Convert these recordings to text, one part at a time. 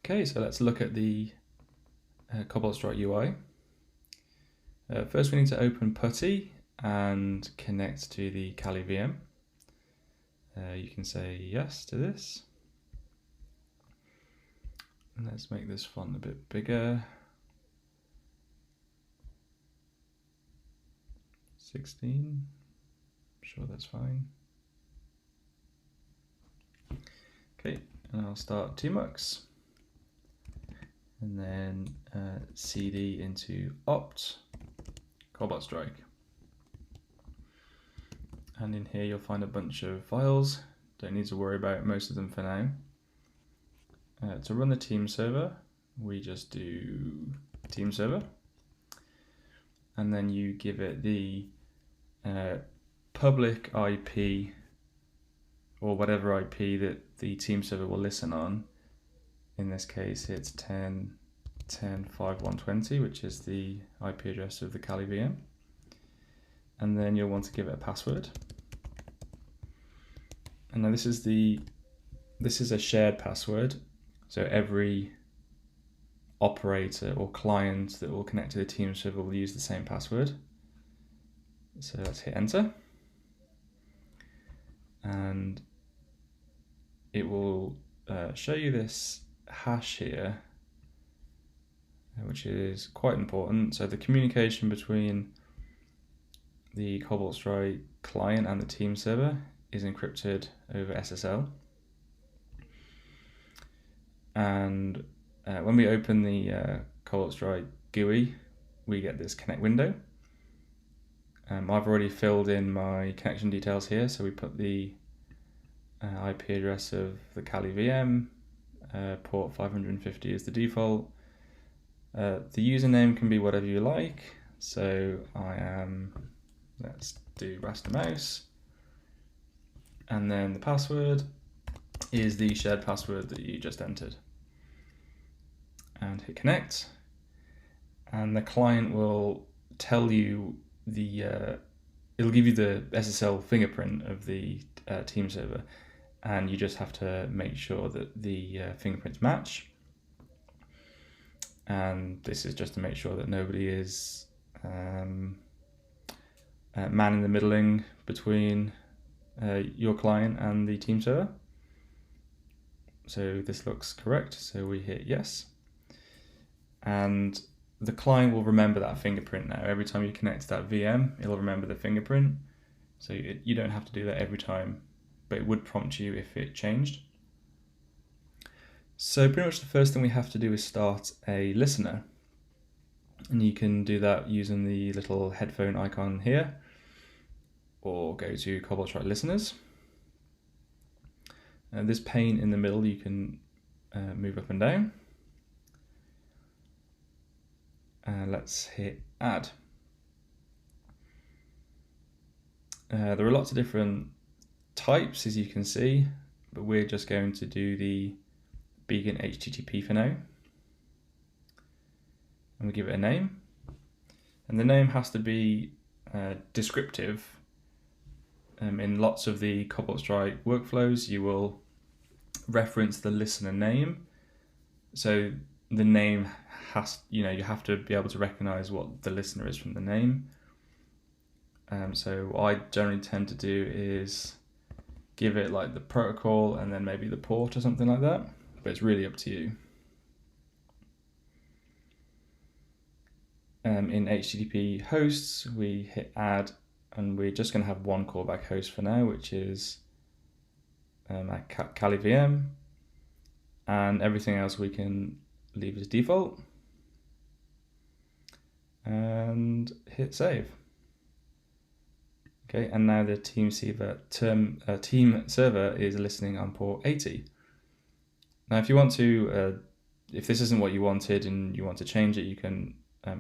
Okay, so let's look at the Cobalt Strike UI. First we need to open PuTTY and connect to the Kali VM. You can say yes to this. And let's make this font a bit bigger. 16, I'm sure that's fine. Okay, and I'll start tmux. And then cd into opt Cobalt Strike. And in here you'll find a bunch of files. Don't need to worry about most of them for now. To run the team server, we just do team server. And then you give it the public IP or whatever IP that the team server will listen on. In this case, it's 10.10.5.120, which is the IP address of the Kali VM. And then you'll want to give it a password. And now this is a shared password. So every operator or client that will connect to the team server will use the same password. So let's hit enter. And it will show you this hash here, which is quite important. So the communication between the Cobalt Strike client and the team server is encrypted over SSL. And when we open the Cobalt Strike GUI, we get this connect window. I've already filled in my connection details here, so we put the IP address of the Kali VM, port 550 is the default. The username can be whatever you like, so let's do raster mouse. And then the password is the shared password that you just entered. And hit connect. And the client will tell you it'll give you the SSL fingerprint of the team server, and you just have to make sure that the fingerprints match. And this is just to make sure that nobody is man in the middling between your client and the team server. So this looks correct, so we hit yes. And the client will remember that fingerprint now. Every time you connect to that VM, it'll remember the fingerprint. So you don't have to do that every time, but it would prompt you if it changed. So pretty much the first thing we have to do is start a listener. And you can do that using the little headphone icon here, or go to Cobalt Strike listeners. This pane in the middle you can move up and down. Let's hit add. There are lots of different types, as you can see, but we're just going to do the Beacon HTTP for now. And we give it a name. And the name has to be descriptive. In lots of the Cobalt Strike workflows, you will reference the listener name. So the name you have to be able to recognize what the listener is from the name. So what I generally tend to do is give it like the protocol and then maybe the port or something like that, but it's really up to you. In HTTP hosts, we hit add, and we're just going to have one callback host for now, which is Kali VM, and everything else we can leave as default. And hit save. Okay, and now the team server is listening on port 80. Now, if you want to, if this isn't what you wanted and you want to change it, you can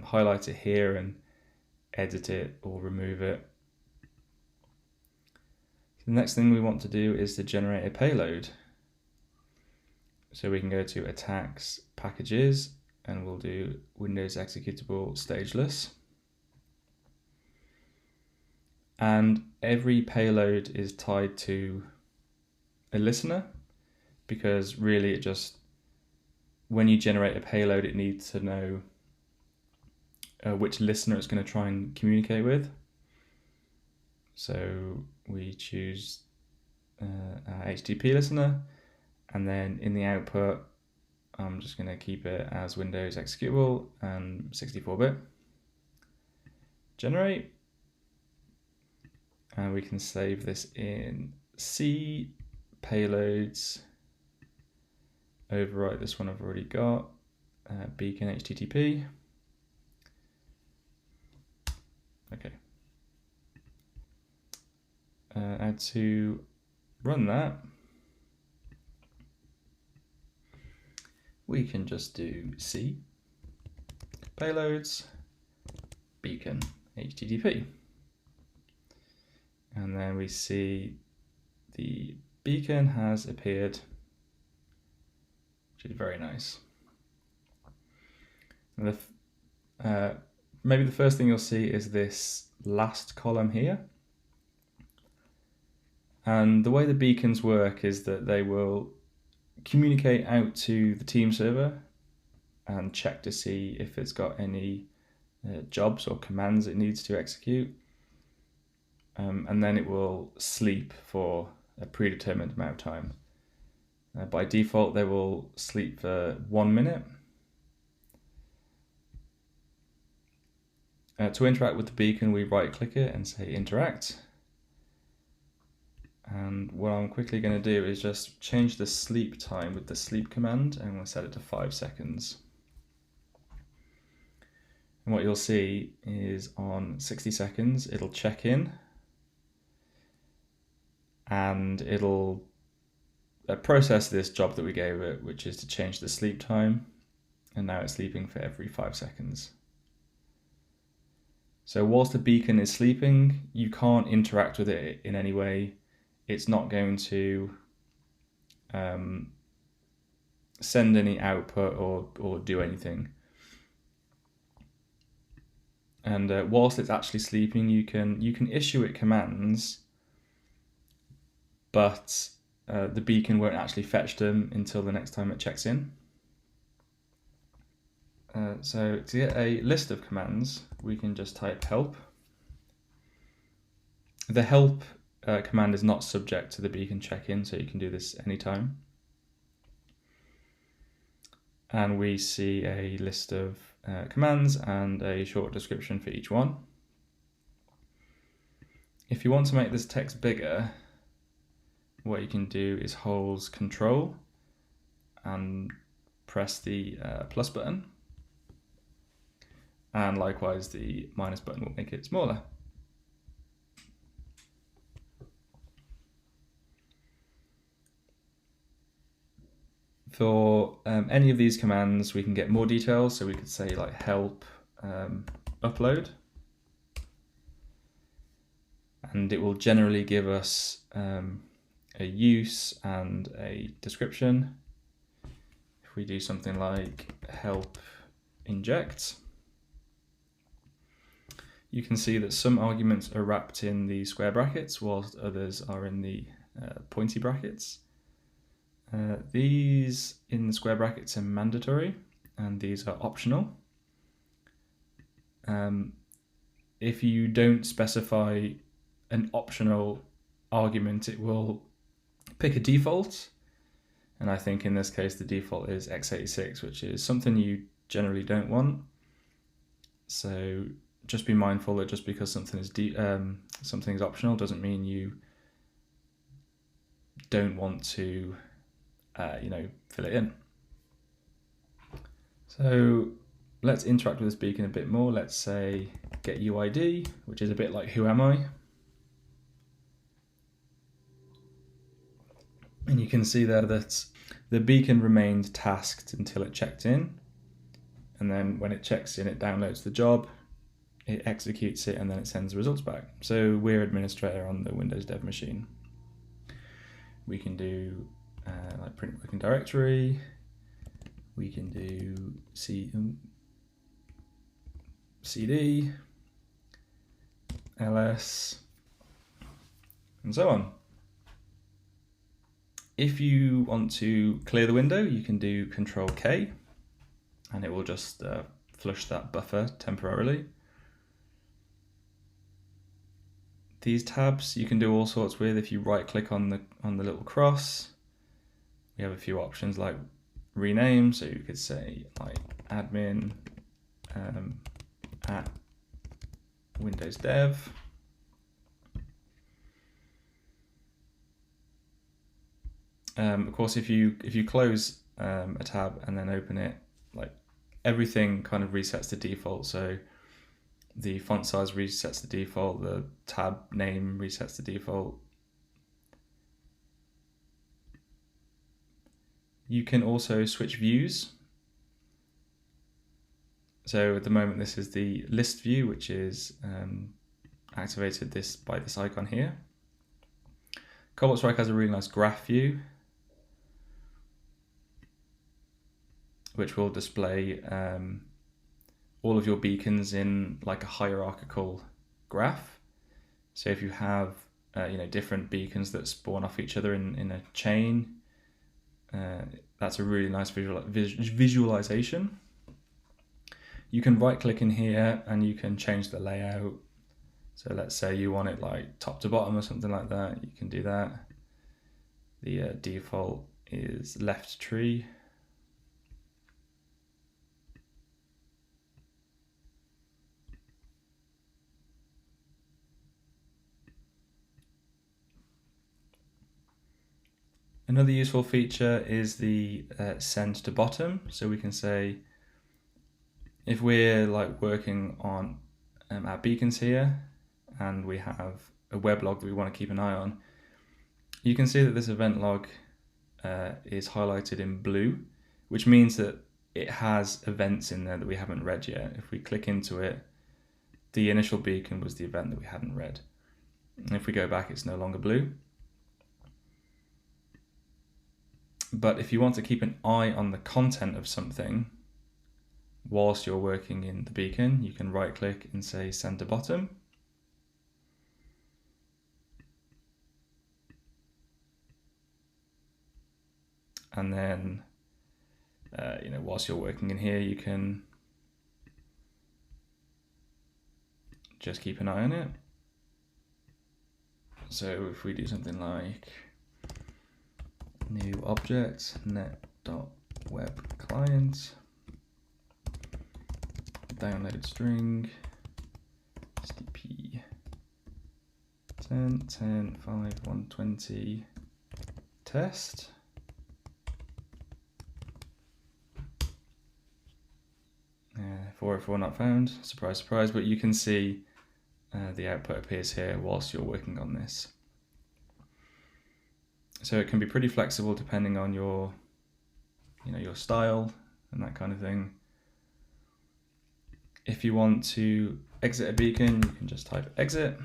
highlight it here and edit it or remove it. The next thing we want to do is to generate a payload. So we can go to attacks, packages, and we'll do Windows executable stageless. And every payload is tied to a listener, because really it just when you generate a payload, it needs to know which listener it's going to try and communicate with. So we choose our HTTP listener, and then in the output, I'm just going to keep it as Windows executable and 64-bit. Generate. And we can save this in C, payloads, overwrite this one I've already got, beacon HTTP. Okay. And to run that, we can just do C, payloads, beacon HTTP. And then we see the beacon has appeared, which is very nice. And maybe the first thing you'll see is this last column here. And the way the beacons work is that they will communicate out to the team server and check to see if it's got any jobs or commands it needs to execute. And then it will sleep for a predetermined amount of time. By default, they will sleep for 1 minute. To interact with the beacon, we right-click it and say interact. And what I'm quickly going to do is just change the sleep time with the sleep command, and we'll set it to 5 seconds. And what you'll see is on 60 seconds, it'll check in, and it'll process this job that we gave it, which is to change the sleep time, and now it's sleeping for every 5 seconds. So whilst the beacon is sleeping, you can't interact with it in any way. It's not going to send any output or do anything. And whilst it's actually sleeping, you can issue it commands, but the beacon won't actually fetch them until the next time it checks in. So to get a list of commands, we can just type help. The help command is not subject to the beacon check-in, so you can do this anytime. And we see a list of commands and a short description for each one. If you want to make this text bigger, what you can do is hold Control and press the plus button. And likewise, the minus button will make it smaller. For any of these commands, we can get more details. So we could say like help upload. And it will generally give us a use and a description. If we do something like help inject, you can see that some arguments are wrapped in the square brackets, whilst others are in the pointy brackets. These in the square brackets are mandatory, and these are optional. If you don't specify an optional argument, it will pick a default. And I think in this case, the default is x86, which is something you generally don't want. So just be mindful that just because something is optional doesn't mean you don't want to fill it in. So let's interact with this beacon a bit more. Let's say get UID, which is a bit like who am I? And you can see there that the beacon remained tasked until it checked in. And then when it checks in, it downloads the job, it executes it, and then it sends the results back. So we're administrator on the Windows dev machine. We can do like print working directory. We can do CD, ls, and so on. If you want to clear the window, you can do Control K, and it will just flush that buffer temporarily. These tabs you can do all sorts with. If you right click on the little cross, we have a few options like rename, so you could say like admin at Windows Dev. Of course, if you close a tab and then open it, like everything kind of resets to default. So the font size resets to default, the tab name resets to default. You can also switch views. So at the moment, this is the list view, which is activated by this icon here. Cobalt Strike has a really nice graph view, which will display all of your beacons in like a hierarchical graph. So if you have different beacons that spawn off each other in a chain, that's a really nice visualization. You can right click in here and you can change the layout. So let's say you want it like top to bottom or something like that, you can do that. The default is left tree. Another useful feature is the send to bottom. So we can say, if we're like working on our beacons here and we have a web log that we want to keep an eye on, you can see that this event log is highlighted in blue, which means that it has events in there that we haven't read yet. If we click into it, the initial beacon was the event that we hadn't read. And if we go back, it's no longer blue. But if you want to keep an eye on the content of something whilst you're working in the beacon, you can right click and say send to bottom. And then, whilst you're working in here, you can just keep an eye on it. So if we do something like new object net.web client downloaded string stp 10 10 5 120 test, uh, 404 not found, surprise surprise, but you can see the output appears here whilst you're working on this. So it can be pretty flexible depending on your style and that kind of thing. If you want to exit a beacon, you can just type exit.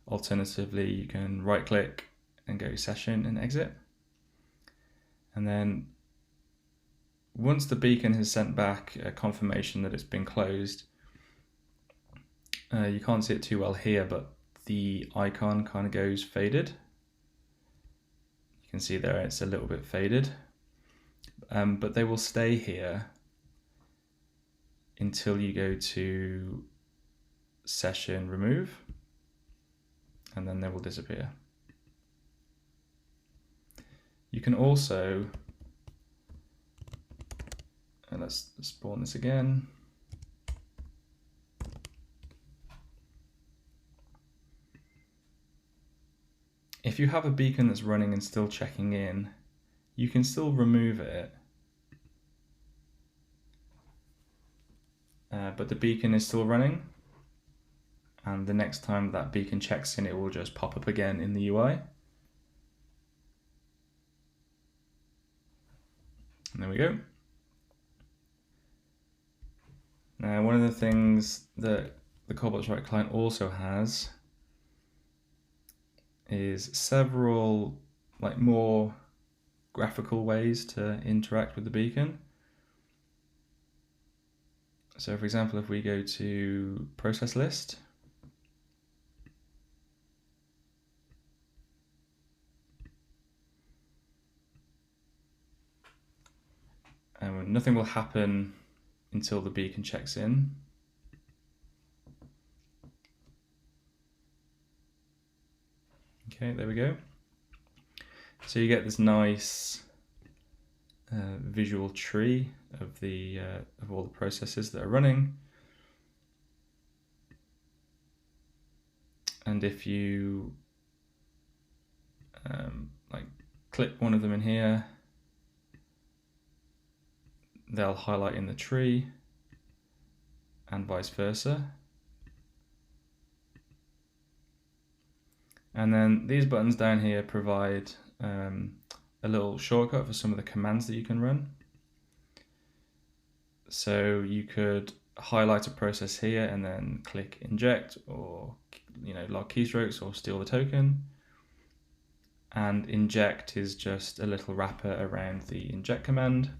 Alternatively, you can right click and go session and exit. And then once the beacon has sent back a confirmation that it's been closed, you can't see it too well here, but the icon kind of goes faded. You can see there it's a little bit faded, but they will stay here until you go to session remove, and then they will disappear. You can also, let's spawn this again. If you have a beacon that's running and still checking in, you can still remove it, but the beacon is still running, and the next time that beacon checks in, it will just pop up again in the UI. And there we go. Now, one of the things that the Cobalt Strike client also has is several more graphical ways to interact with the beacon. So for example, if we go to process list, and nothing will happen until the beacon checks in. Okay, there we go. So you get this nice visual tree of the of all the processes that are running. And if you like click one of them in here, they'll highlight in the tree, and vice versa. And then these buttons down here provide a little shortcut for some of the commands that you can run. So you could highlight a process here and then click inject, or log keystrokes, or steal the token. And inject is just a little wrapper around the inject command.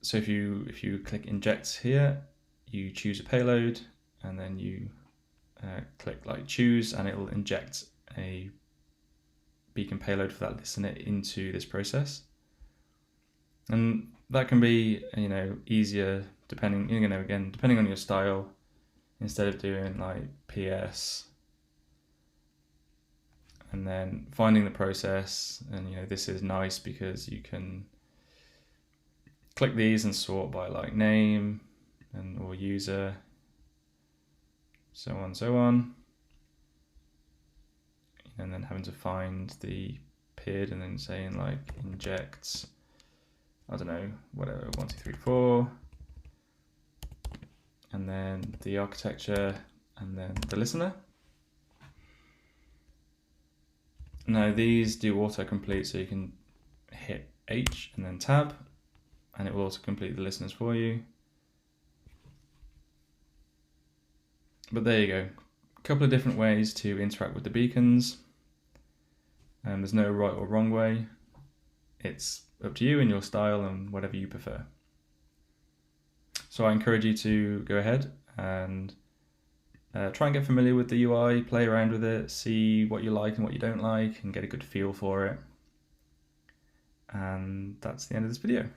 So if you click inject here, you choose a payload, and then you click like choose, and it will inject a beacon payload for that listener into this process. And that can be easier depending depending on your style. Instead of doing like PS and then finding the process, and this is nice because you can click these and sort by like name or user, so on, and then having to find the PID and then saying like inject, I don't know, whatever, 1, 2, 3, 4, and then the architecture, and then the listener. Now these do autocomplete, so you can hit H and then tab, and it will autocomplete the listeners for you. But there you go, a couple of different ways to interact with the beacons. There's no right or wrong way. It's up to you and your style and whatever you prefer. So I encourage you to go ahead and try and get familiar with the UI, play around with it, see what you like and what you don't like, and get a good feel for it. And that's the end of this video.